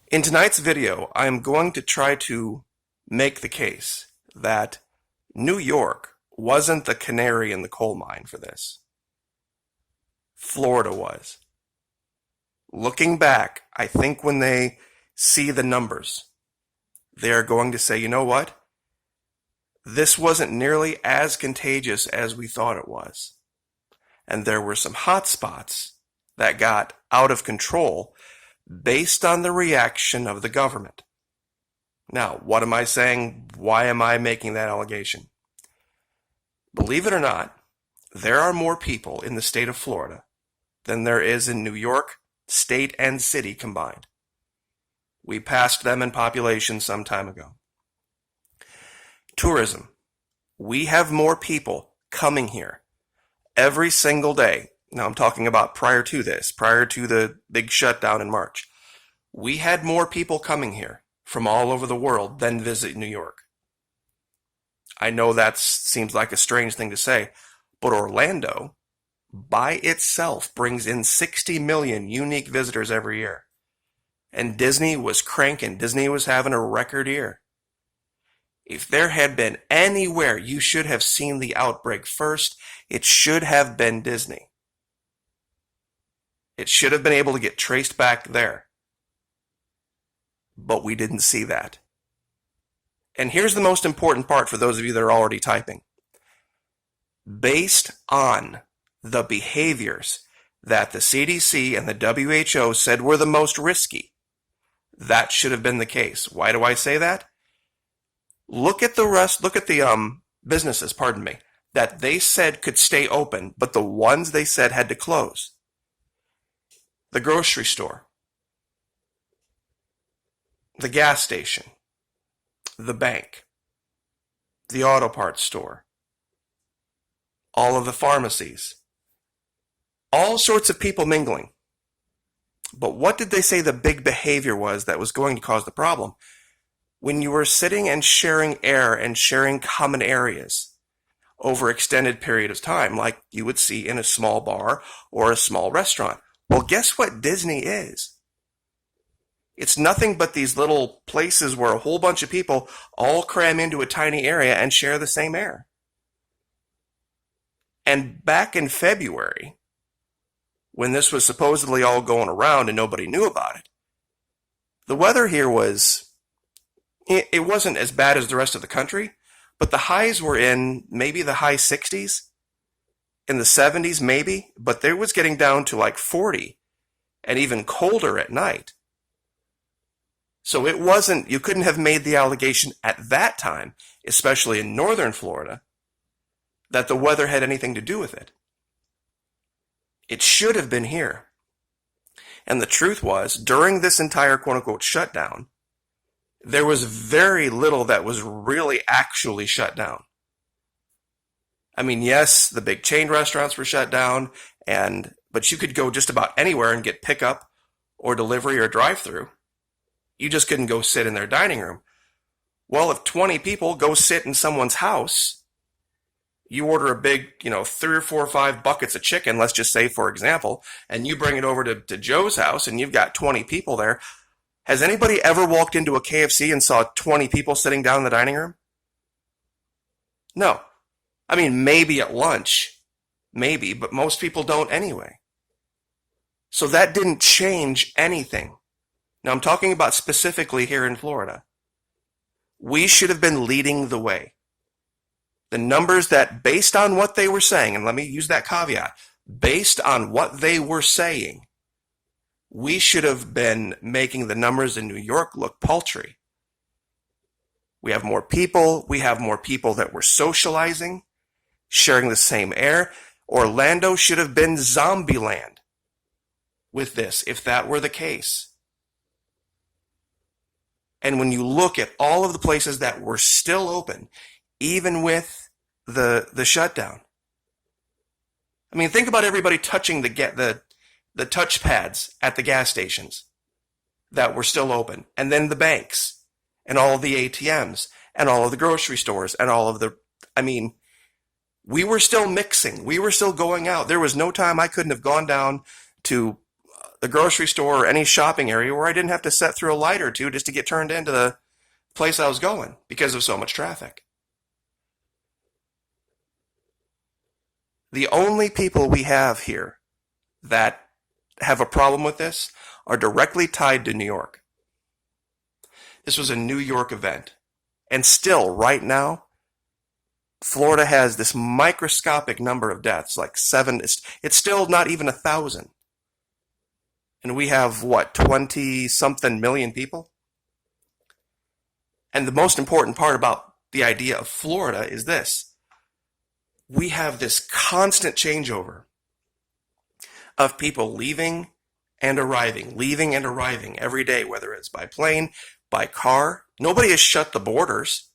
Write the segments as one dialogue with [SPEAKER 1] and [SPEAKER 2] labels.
[SPEAKER 1] In tonight's video, I'm going to try to make the case that New York wasn't the canary in the coal mine for this. Florida was. Looking back, I think when they see the numbers, they're going to say, you know what? This wasn't nearly as contagious as we thought it was. And there were some hot spots that got out of control based on the reaction of the government. Now, what am I saying? Why am I making that allegation? Believe it or not, there are more people in the state of Florida than there is in New York, state and city combined. We passed them in population some time ago. Tourism. We have more people coming here every single day. Now I'm talking about prior to this, prior to the big shutdown in March. We had more people coming here from all over the world than visit New York. I know that seems like a strange thing to say, but Orlando by itself brings in 60 million unique visitors every year. And Disney was cranking. Disney was having a record year. If there had been anywhere you should have seen the outbreak first, it should have been Disney. It should have been able to get traced back there. But we didn't see that. And here's the most important part for those of you that are already typing. Based on the behaviors that the CDC and the WHO said were the most risky, that should have been the case. Why do I say that? Look at the businesses, that they said could stay open, but the ones they said had to close. The grocery store, the gas station, the bank, the auto parts store, all of the pharmacies, all sorts of people mingling. But what did they say the big behavior was that was going to cause the problem? When you were sitting and sharing air and sharing common areas over extended period of time, like you would see in a small bar or a small restaurant. Well, guess what Disney is? It's nothing but these little places where a whole bunch of people all cram into a tiny area and share the same air. And back in February, when this was supposedly all going around and nobody knew about it, the weather here it wasn't as bad as the rest of the country, but the highs were in maybe the high 60s, in the 70s maybe, but there was getting down to like 40 and even colder at night. So it wasn't, you couldn't have made the allegation at that time, especially in northern Florida, that the weather had anything to do with it. It should have been here. And the truth was, during this entire quote-unquote shutdown, there was very little that was really actually shut down. I mean, yes, the big chain restaurants were shut down, but you could go just about anywhere and get pickup or delivery or drive-through. You just couldn't go sit in their dining room. Well, if 20 people go sit in someone's house, you order a big, 3 or 4 or 5 buckets of chicken, let's just say, for example, and you bring it over to Joe's house and you've got 20 people there. Has anybody ever walked into a KFC and saw 20 people sitting down in the dining room? No. I mean, maybe at lunch. Maybe, but most people don't anyway. So that didn't change anything. Now I'm talking about specifically here in Florida. We should have been leading the way. The numbers that, based on what they were saying, and let me use that caveat, based on what they were saying, we should have been making the numbers in New York look paltry. We have more people. We have more people that were socializing, sharing the same air. Orlando should have been zombie land with this, if that were the case. And when you look at all of the places that were still open, even with the shutdown, I mean, think about everybody touching the touch pads at the gas stations that were still open, and then the banks and all of the ATMs and all of the grocery stores and we were still mixing. We were still going out. There was no time I couldn't have gone down to the grocery store or any shopping area where I didn't have to set through a light or two just to get turned into the place I was going because of so much traffic. The only people we have here that have a problem with this are directly tied to New York. This was a New York event. And still, right now, Florida has this microscopic number of deaths, like 7. It's still not even 1,000. And we have, what, 20-something million people? And the most important part about the idea of Florida is this. We have this constant changeover of people leaving and arriving every day, whether it's by plane, by car. Nobody has shut the borders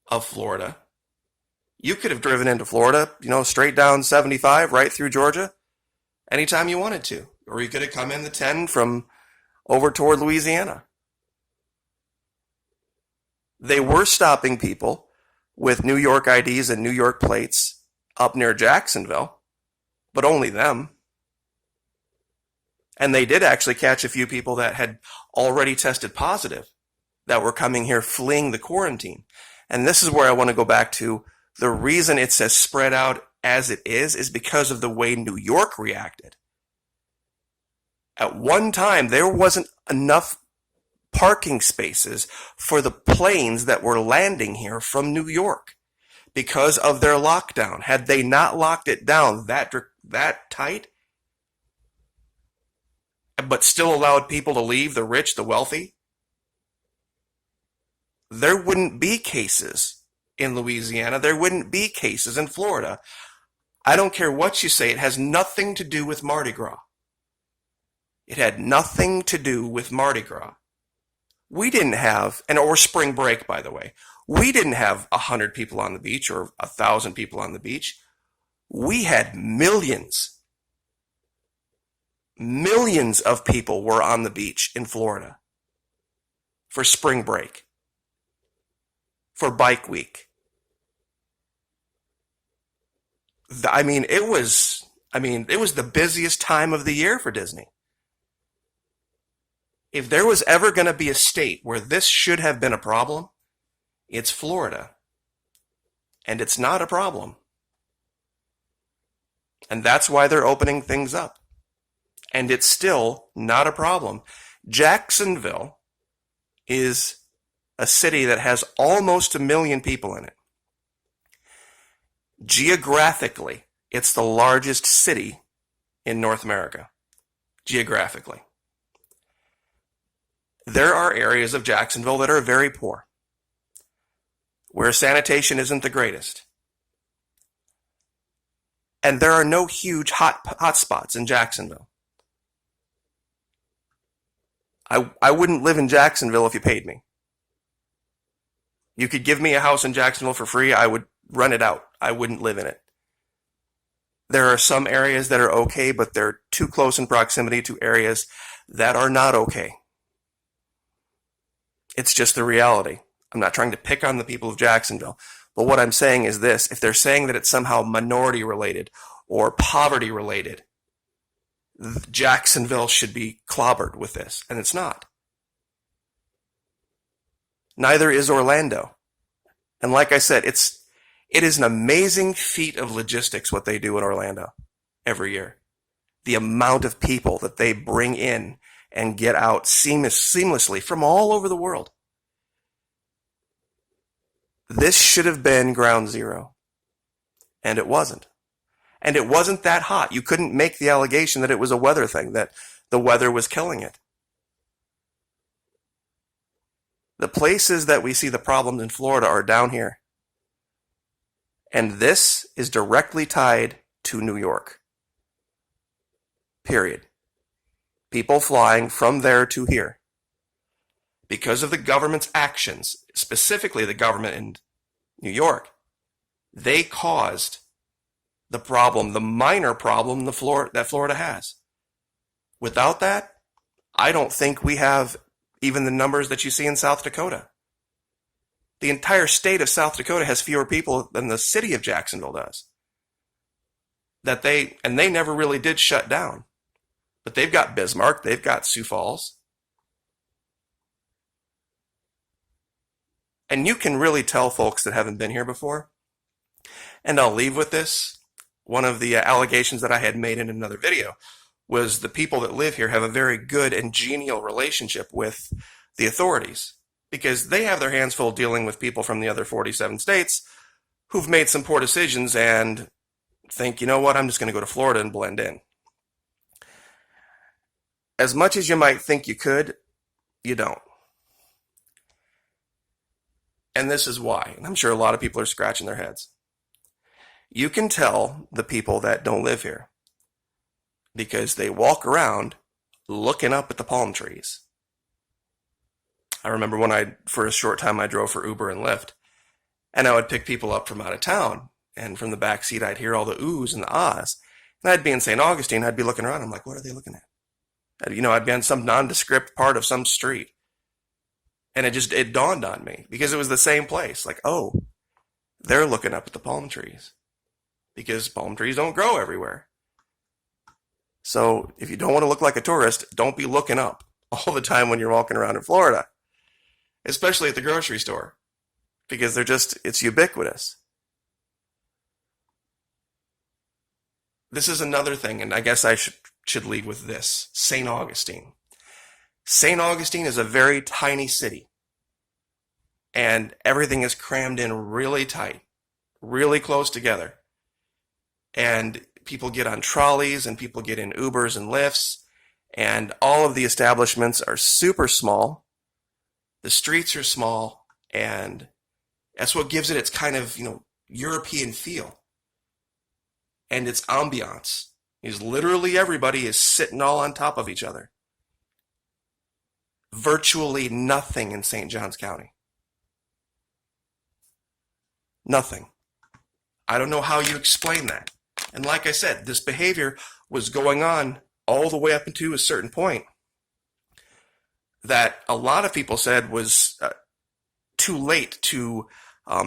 [SPEAKER 1] of Florida. You could have driven into Florida, straight down 75 right through Georgia anytime you wanted to. Or you could have come in the 10 from over toward Louisiana. They were stopping people with New York IDs and New York plates up near Jacksonville, but only them. And they did actually catch a few people that had already tested positive that were coming here fleeing the quarantine. And this is where I want to go back to the reason it's as spread out as it is because of the way New York reacted. At one time, there wasn't enough parking spaces for the planes that were landing here from New York because of their lockdown. Had they not locked it down that tight, but still allowed people to leave, the rich, the wealthy, there wouldn't be cases in Louisiana. There wouldn't be cases in Florida. I don't care what you say. It has nothing to do with Mardi Gras. It had nothing to do with Mardi Gras. We didn't have, or spring break, by the way. We didn't have 100 people on the beach or 1,000 people on the beach. We had millions. Millions of people were on the beach in Florida for spring break, for bike week. It was the busiest time of the year for Disney. If there was ever going to be a state where this should have been a problem, it's Florida. And it's not a problem. And that's why they're opening things up. And it's still not a problem. Jacksonville is a city that has almost 1 million people in it. Geographically, it's the largest city in North America. Geographically. There are areas of Jacksonville that are very poor, where sanitation isn't the greatest. And there are no huge hot spots in Jacksonville. I wouldn't live in Jacksonville if you paid me. You could give me a house in Jacksonville for free, I would rent it out. I wouldn't live in it. There are some areas that are okay, but they're too close in proximity to areas that are not okay. It's just the reality. I'm not trying to pick on the people of Jacksonville, but what I'm saying is this. If they're saying that it's somehow minority related or poverty related, Jacksonville should be clobbered with this, and it's not. Neither is Orlando. And like I said, it is an amazing feat of logistics what they do in Orlando every year. The amount of people that they bring in and get out seamlessly from all over the world. This should have been ground zero. And it wasn't. And it wasn't that hot. You couldn't make the allegation that it was a weather thing, that the weather was killing it. The places that we see the problems in Florida are down here. And this is directly tied to New York. Period. People flying from there to here. Because of the government's actions, specifically the government in New York, they caused the problem, the minor problem that Florida has. Without that, I don't think we have even the numbers that you see in South Dakota. The entire state of South Dakota has fewer people than the city of Jacksonville does. They never really did shut down. But they've got Bismarck, they've got Sioux Falls. And you can really tell folks that haven't been here before. And I'll leave with this. One of the allegations that I had made in another video was the people that live here have a very good and genial relationship with the authorities because they have their hands full dealing with people from the other 47 states who've made some poor decisions and think, you know what, I'm just going to go to Florida and blend in. As much as you might think you could, you don't. And this is why. And I'm sure a lot of people are scratching their heads. You can tell the people that don't live here because they walk around looking up at the palm trees. I remember when for a short time, I drove for Uber and Lyft, and I would pick people up from out of town. And from the back seat, I'd hear all the oohs and the ahs. And I'd be in St. Augustine, I'd be looking around. I'm like, what are they looking at? I'd be on some nondescript part of some street. And it dawned on me because it was the same place. Like, oh, they're looking up at the palm trees because palm trees don't grow everywhere. So if you don't want to look like a tourist, don't be looking up all the time when you're walking around in Florida, especially at the grocery store, because it's ubiquitous. This is another thing, and I guess I should lead with this. St. Augustine. St. Augustine is a very tiny city, and everything is crammed in really tight, really close together. And people get on trolleys, and people get in Ubers and Lyfts, and all of the establishments are super small. The streets are small, and that's what gives it its kind of, European feel. And its ambiance is literally everybody is sitting all on top of each other. Virtually nothing in St. Johns County. Nothing. I don't know how you explain that. And like I said, this behavior was going on all the way up into a certain point that a lot of people said was too late to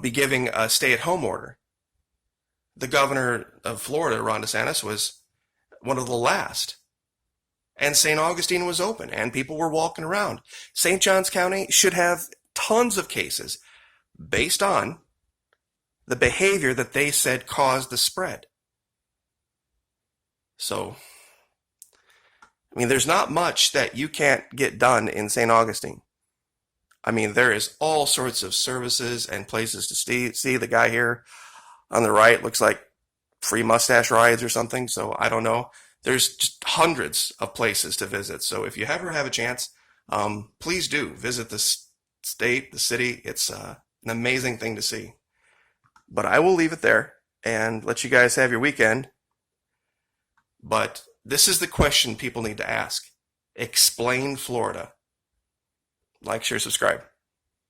[SPEAKER 1] be giving a stay-at-home order. The governor of Florida, Ron DeSantis, was one of the last. And St. Augustine was open, and people were walking around. St. Johns County should have tons of cases based on the behavior that they said caused the spread. So, there's not much that you can't get done in St. Augustine. There is all sorts of services and places to see. The guy here on the right looks like free mustache rides or something, so I don't know. There's just hundreds of places to visit. So if you ever have a chance, please do visit the state, the city. It's an amazing thing to see. But I will leave it there and let you guys have your weekend. But this is the question people need to ask. Explain Florida. Like, share, subscribe.